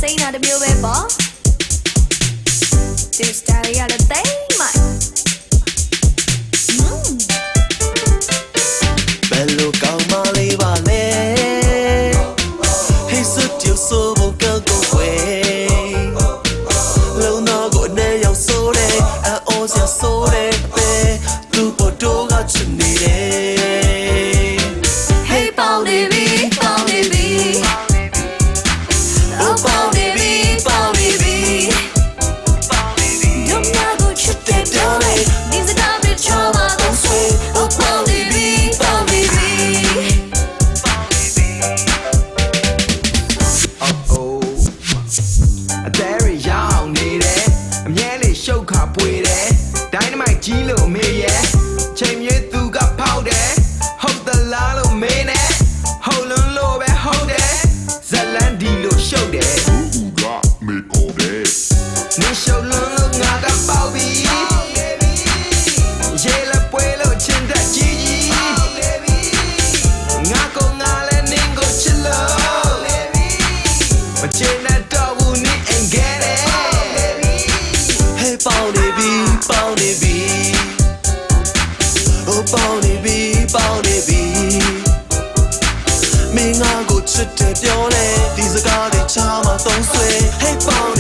စိမ့်တာတစ်မျိုးပဲပေါ့ဒီ style ရတဲ့သိမို့ဘယ်လိုကောင်းမလေးပါလဲဟိစွတ်တူဆိုဖို့ကောက်ကိုွယ်လုံးတော့ကိုနေရောက်ဆိုတယ်အော်စရာဆိုတယ်ပဲသူ့ပေါ်တော့ကချင်နေတယ် Heyပေါင်းနေပြီပေါင်းနေပြီ Oh ပေါင်းနေပြီပေါင်းနေပြီညမကိုချစ်တယ်ပြောလေဒီစကားတွေချောပါတော့ဆွေ Oh ပေါင်းနေပြီပေါင်းနေပြီ အသေးရရောက်နေတယ်အမြဲလေးရှုပ်ခါပွေတယ်ဒိုင်းနမိုက်ကြီးလို့မေးရဲ့ချိန်မြေသူကဖောက်တယ်ဟုတ်သလားလို့မေးနေဟုတ်လွန်းလို့ပဲဟုတ်တယ်ဇလန်ဒီလို့ရှုပ်တယ်Who got me all day? နေရှုပ်လွန်းလို့ငါကပေါက်ပြီရေလက်ပွဲလို့ချင်တဲ့ကြီးကြီးငါကိုငါလည်းနင်းကိုချစ်လို့မချင်တဲ့တော့ဘူးနေအိမ်ခဲ့တယ် Hey ပေါင်းနေပြီပေါင်းနေပြီ Oh ပေါင်းနေပြီပေါင်းနေပြီမင်းငါကိုချစ်တယ်ပြောလေဒီစကားတွေချာမှသုံးဆွေ Hey ပေါင်း